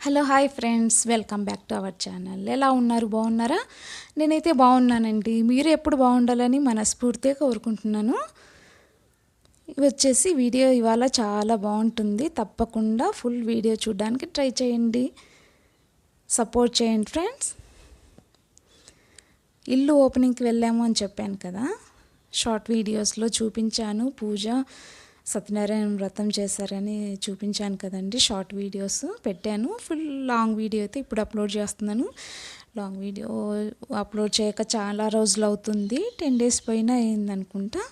Hello hi friends, welcome back to our channel. ఎలా ఉన్నారు? బాగున్నారా? నేనైతే బాగున్నానండి. మీరు ఎప్పుడు బాగుండాలని మనస్ఫూర్తిగా కోరుకుంటున్నాను. ఇవి వచ్చేసి వీడియో ఇవాళ చాలా బాగుంటుంది. తప్పకుండా ఫుల్ వీడియో చూడడానికి ట్రై చేయండి. సపోర్ట్ చేయండి ఫ్రెండ్స్. ఇల్లు ఓపెనింగ్కి వెళ్ళాము అని చెప్పాను కదా, షార్ట్ వీడియోస్లో చూపించాను. పూజ సత్యనారాయణ వ్రతం చేశారని చూపించాను కదండి. షార్ట్ వీడియోస్ పెట్టాను. ఫుల్ లాంగ్ వీడియో అయితే ఇప్పుడు అప్లోడ్ చేస్తున్నాను. లాంగ్ వీడియో అప్లోడ్ చేయక చాలా రోజులు అవుతుంది. 10 days పైన అయిందనుకుంటా.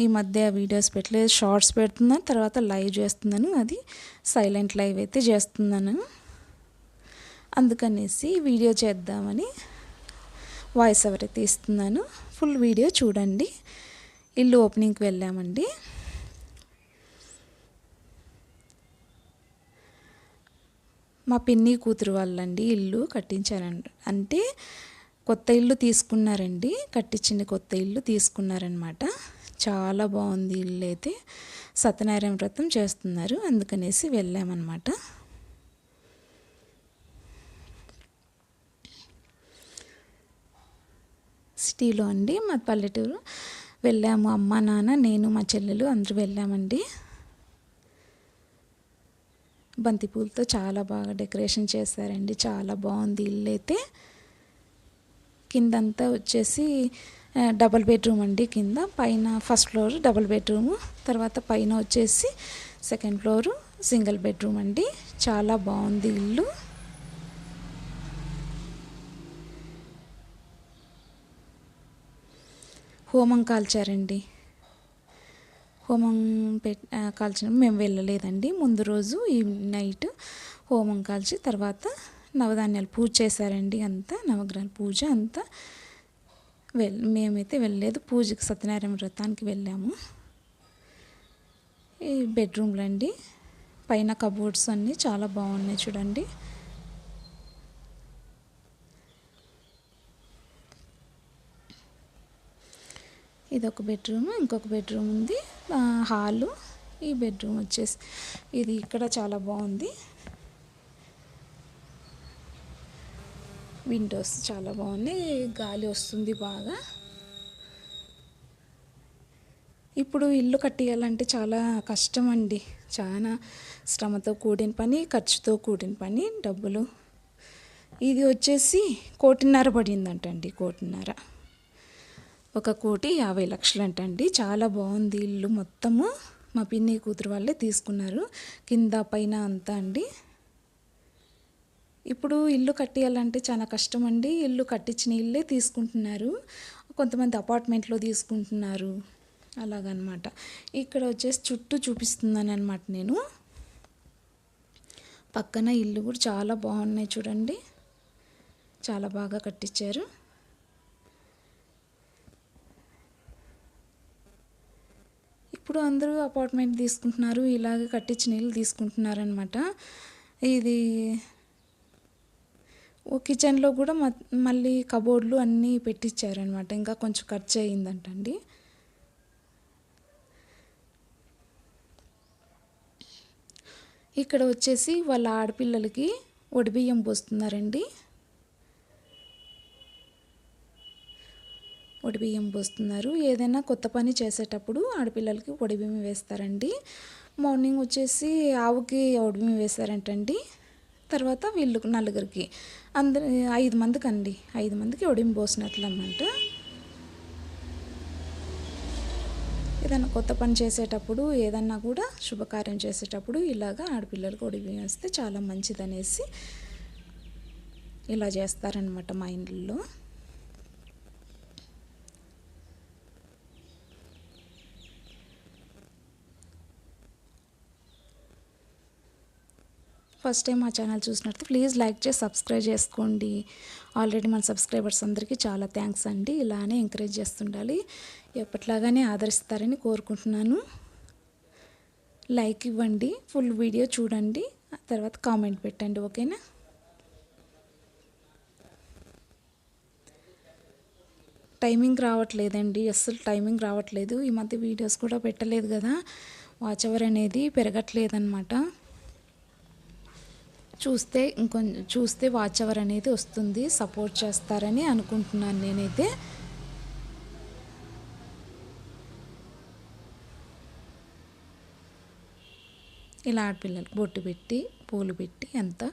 ఈ మధ్య వీడియోస్ పెట్టలేదు. షార్ట్స్ పెడుతున్నాను, తర్వాత లైవ్ చేస్తున్నాను. అది సైలెంట్ లైవ్ అయితే చేస్తున్నాను. అందుకనేసి వీడియో చేద్దామని వాయిస్ ఓవర్ అయితే ఇస్తున్నాను. ఫుల్ వీడియో చూడండి. ఇల్లు ఓపెనింగ్కి వెళ్ళామండి. మా పిన్ని కూతురు వాళ్ళండి ఇల్లు కట్టించారండి. అంటే కొత్త ఇల్లు తీసుకున్నారండి. కట్టించిన కొత్త ఇల్లు తీసుకున్నారనమాట. చాలా బాగుంది ఇల్లు అయితే. సత్యనారాయణ వ్రతం చేస్తున్నారు, అందుకనేసి వెళ్ళామన్నమాట. సిటీలో అండి, మా పల్లెటూరు. వెళ్ళాము, అమ్మ నాన్న నేను మా చెల్లెలు అందరూ వెళ్ళామండి. బంతిపూలతో చాలా బాగా డెకరేషన్ చేశారండి. చాలా బాగుంది ఇల్లు అయితే. కిందంతా వచ్చేసి డబల్ బెడ్రూమ్ అండి. కింద పైన ఫస్ట్ ఫ్లోర్ డబల్ బెడ్రూము, తర్వాత పైన వచ్చేసి సెకండ్ ఫ్లోరు సింగిల్ బెడ్రూమ్ అండి. చాలా బాగుంది ఇల్లు. హోమం కాల్చారండి. హోమం కాల్చిన మేము వెళ్ళలేదండి. ముందు రోజు ఈ నైట్ హోమం కాల్చి తర్వాత నవధాన్యాలు పూజ చేశారండి. అంతా నవగ్రహాల పూజ అంతా మేమైతే వెళ్ళలేదు. పూజకి సత్యనారాయణ వ్రతానికి వెళ్ళాము. ఈ బెడ్రూమ్లు అండి. పైన కబోర్డ్స్ అన్నీ చాలా బాగున్నాయి చూడండి. ఇదొక బెడ్రూమ్, ఇంకొక బెడ్రూమ్ ఉంది, హాలు. ఈ బెడ్రూమ్ వచ్చేసి ఇది ఇక్కడ చాలా బాగుంది. విండోస్ చాలా బాగున్నాయి, గాలి వస్తుంది బాగా. ఇప్పుడు ఇల్లు కట్టియాలంటే చాలా కష్టం అండి. చాలా శ్రమతో కూడిన పని, ఖర్చుతో కూడిన పని, డబ్బులు. ఇది వచ్చేసి 1,50,00,000 పడిందంటండి. 1,50,00,000, 1,50,00,000 అంటండి. చాలా బాగుంది ఇల్లు మొత్తము. మా పిన్ని కూతురు వాళ్ళే తీసుకున్నారు, కింద పైన అంతా అండి. ఇప్పుడు ఇల్లు కట్టియాలంటే చాలా కష్టం అండి. ఇల్లు కట్టించిన ఇల్లే తీసుకుంటున్నారు. కొంతమంది అపార్ట్మెంట్లో తీసుకుంటున్నారు, అలాగనమాట. ఇక్కడ వచ్చేసి చుట్టూ చూపిస్తున్నాను అనమాట నేను. పక్కన ఇల్లు కూడా చాలా బాగున్నాయి చూడండి. చాలా బాగా కట్టించారు. ఇప్పుడు అందరూ అపార్ట్మెంట్ తీసుకుంటున్నారు, ఇలాగ కట్టించిన ఇల్లు తీసుకుంటున్నారు అనమాట. ఇది కిచెన్లో కూడా మళ్ళీ కబోర్డ్లు అన్నీ పెట్టించారనమాట. ఇంకా కొంచెం ఖర్చు అయిందంటండి. ఇక్కడ వచ్చేసి వాళ్ళ ఆడపిల్లలకి ఒడిబియ్యం పోస్తున్నారండి. ఒడిబియ్యం పోస్తున్నారు. ఏదైనా కొత్త పని చేసేటప్పుడు ఆడపిల్లలకి ఒడిబియ్యం వేస్తారండి. మార్నింగ్ వచ్చేసి ఆవుకి ఒడిబియ్యం వేశారంటండి. తర్వాత వీళ్ళు నలుగురికి, అందరు 5 మందికి అండి, 5 మందికి ఒడిబియ్యం పోసినట్లు అన్నమాట. ఏదైనా కొత్త పని చేసేటప్పుడు, ఏదన్నా కూడా శుభకార్యం చేసేటప్పుడు ఇలాగా ఆడపిల్లలకు ఒడిబియ్యం వేస్తే చాలా మంచిదనేసి ఇలా చేస్తారనమాట మా ఇంట్లో. ఫస్ట్ టైం మా ఛానల్ చూసినట్టు ప్లీజ్ లైక్ చేసి సబ్స్క్రైబ్ చేసుకోండి. ఆల్రెడీ మన సబ్స్క్రైబర్స్ అందరికీ చాలా థ్యాంక్స్ అండి. ఇలానే ఎంకరేజ్ చేస్తుండాలి, ఎప్పట్లాగానే ఆదరిస్తారని కోరుకుంటున్నాను. లైక్ ఇవ్వండి, ఫుల్ వీడియో చూడండి, తర్వాత కామెంట్ పెట్టండి, ఓకేనా? టైమింగ్ రావట్లేదండి, అస్సలు టైమింగ్ రావట్లేదు. ఈ మధ్య వీడియోస్ కూడా పెట్టలేదు కదా, వాచ్ అవర్ అనేది పెరగట్లేదన్నమాట. ఇంకొంచెం చూస్తే వాచ్ అవర్ అనేది వస్తుంది, సపోర్ట్ చేస్తారని అనుకుంటున్నాను నేనైతే. ఇలా ఆడపిల్లలకు బొట్టు పెట్టి పూలు పెట్టి అంతా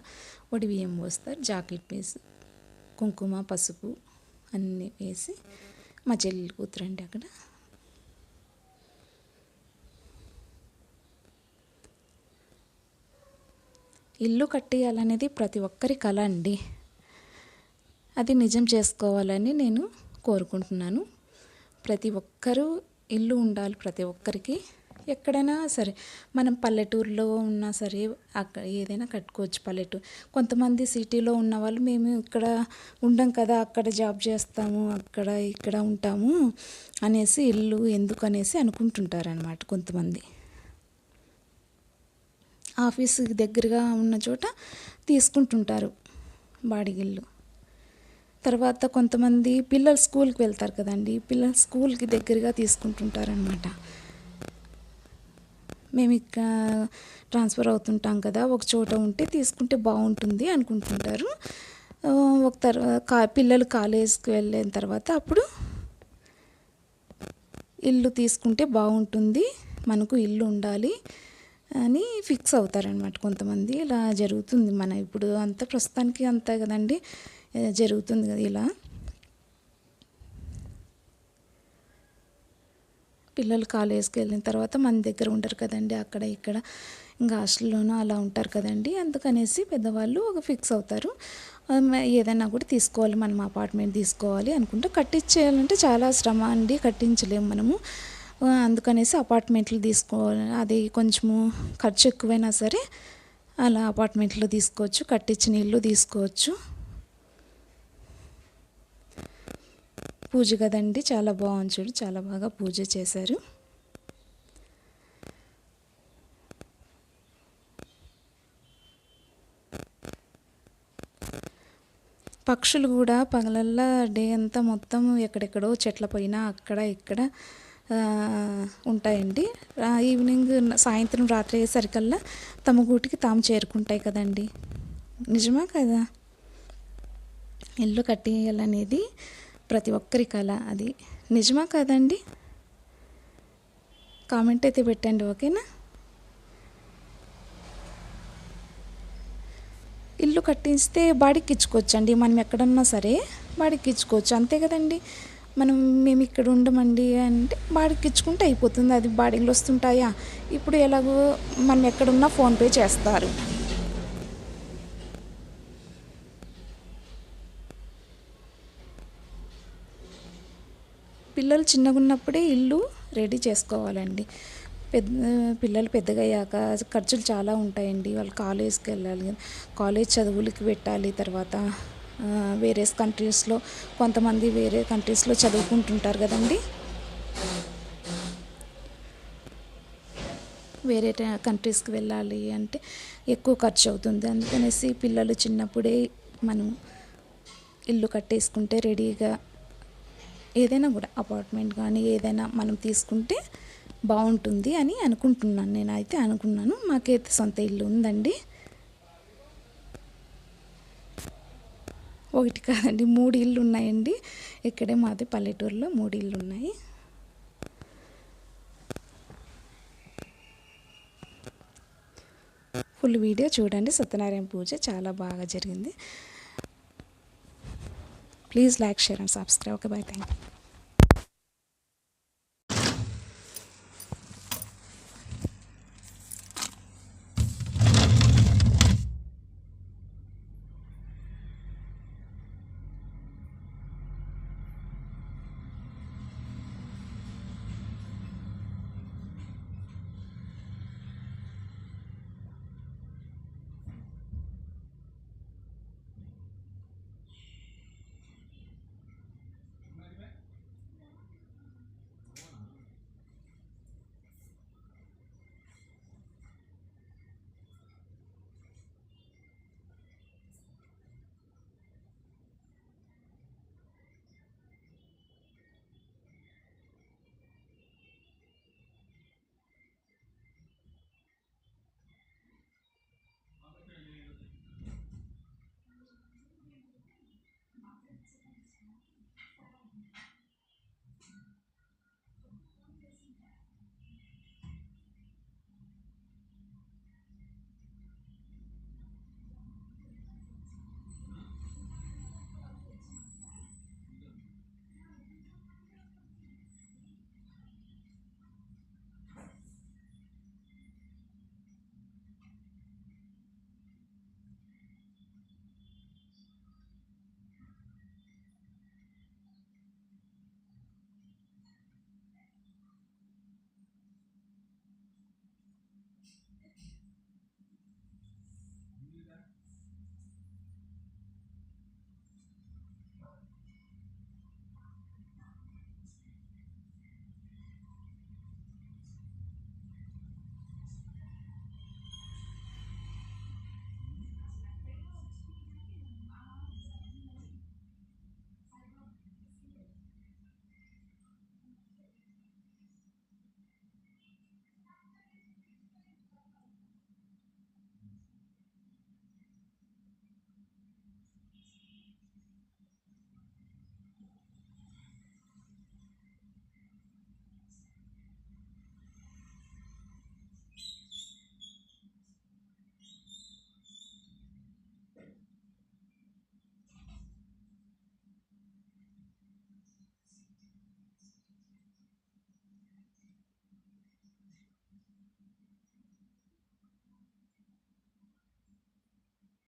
ఒడి బియ్యం పోస్తారు, జాకెట్ వేసి కుంకుమ పసుపు అన్నీ వేసి. మా చెల్లెలు కూతురండి అక్కడ. ఇల్లు కట్టేయాలనేది ప్రతి ఒక్కరి కల అండి. అది నిజం చేసుకోవాలని నేను కోరుకుంటున్నాను. ప్రతి ఒక్కరూ ఇల్లు ఉండాలి, ప్రతి ఒక్కరికి. ఎక్కడైనా సరే, మనం పల్లెటూరులో ఉన్నా సరే అక్కడ ఏదైనా కట్టుకోవచ్చు. పల్లెటూరు కొంతమంది సిటీలో ఉన్న వాళ్ళు మేము ఇక్కడ ఉండం కదా, అక్కడ జాబ్ చేస్తాము, అక్కడ ఇక్కడ ఉంటాము అనేసి ఇల్లు ఎందుకు అనేసి అనుకుంటుంటారనమాట. కొంతమంది ఆఫీస్కి దగ్గరగా ఉన్న చోట తీసుకుంటుంటారు బాడిగిల్లు. తర్వాత కొంతమంది పిల్లలు స్కూల్కి వెళ్తారు కదండి, పిల్లలు స్కూల్కి దగ్గరగా తీసుకుంటుంటారనమాట. మేము ఇక్కడ ట్రాన్స్ఫర్ అవుతుంటాం కదా, ఒక చోట ఉంటే తీసుకుంటే బాగుంటుంది అనుకుంటుంటారు. పిల్లలు కాలేజ్కి వెళ్ళిన తర్వాత అప్పుడు ఇల్లు తీసుకుంటే బాగుంటుంది, మనకు ఇల్లు ఉండాలి అని ఫిక్స్ అవుతారనమాట కొంతమంది. ఇలా జరుగుతుంది మన ఇప్పుడు అంతా ప్రస్తుతానికి అంతే కదండి, జరుగుతుంది కదా ఇలా. పిల్లలు కాలేజ్కి వెళ్ళిన తర్వాత మన దగ్గర ఉంటారు కదండి, అక్కడ ఇక్కడ ఇంకా హాస్టల్లోనూ అలా ఉంటారు కదండి. అందుకనేసి పెద్దవాళ్ళు ఒక ఫిక్స్ అవుతారు, ఏదైనా కూడా తీసుకోవాలి, మనం అపార్ట్మెంట్ తీసుకోవాలి అనుకుంటే. కట్టించేయాలంటే చాలా శ్రమ అండి, కట్టించలేము మనము. అందుకనేసి అపార్ట్మెంట్లు తీసుకోవాలి. అది కొంచెము ఖర్చు ఎక్కువైనా సరే అలా అపార్ట్మెంట్లో తీసుకోవచ్చు, కట్టించిన ఇల్లు తీసుకోవచ్చు. పూజ కదండి, చాలా బాగుంది చూడు, చాలా బాగా పూజ చేశారు. పక్షులు కూడా పగలల్లా డే అంతా మొత్తం ఎక్కడెక్కడో చెట్ల పైన అక్కడ ఇక్కడ ఉంటాయండి. ఈవినింగ్ సాయంత్రం రాత్రి అయ్యేసరికల్లా తమ గూటికి తాము చేరుకుంటాయి కదండి. నిజమా కదా? ఇల్లు కట్టేయాలనేది ప్రతి ఒక్కరి కల, అది నిజమా కాదండి? కామెంట్ అయితే పెట్టండి, ఓకేనా? ఇల్లు కట్టిస్తే బాడికి ఇచ్చుకోవచ్చండి, మనం ఎక్కడన్నా సరే బాడికి ఇచ్చుకోవచ్చు, అంతే కదండి. మేము ఇక్కడ ఉండమండి అంటే బాడికి ఇచ్చుకుంటే అయిపోతుంది. అది బాడిగలు వస్తుంటాయా? ఇప్పుడు ఎలాగో మనం ఎక్కడున్నా ఫోన్పే చేస్తారు. పిల్లలు చిన్నగా ఉన్నప్పుడే ఇల్లు రెడీ చేసుకోవాలండి. పిల్లలు పెద్దగా అయ్యాక ఖర్చులు చాలా ఉంటాయండి. వాళ్ళు కాలేజ్కి వెళ్ళాలి, కాలేజ్ చదువులకి పెట్టాలి. తర్వాత వేరే కంట్రీస్లో కొంతమంది వేరే కంట్రీస్లో చదువుకుంటుంటారు కదండి. వేరే కంట్రీస్కి వెళ్ళాలి అంటే ఎక్కువ ఖర్చు అవుతుంది. అందుకనేసి పిల్లలు చిన్నప్పుడే మనం ఇల్లు కట్టేసుకుంటే రెడీగా ఏదైనా కూడా అపార్ట్మెంట్ కానీ ఏదైనా మనం తీసుకుంటే బాగుంటుంది అని అనుకుంటున్నాను. నేనైతే అనుకున్నాను. మాకైతే సొంత ఇల్లు ఉందండి. ఒకటి కాదండి, 3 ఇళ్ళు ఉన్నాయండి. ఇక్కడే మాది పల్లెటూరులో 3 ఇళ్ళు ఉన్నాయి. ఫుల్ వీడియో చూడండి. సత్యనారాయణ పూజ చాలా బాగా జరిగింది. Please like, share and subscribe. Okay, by, thank you.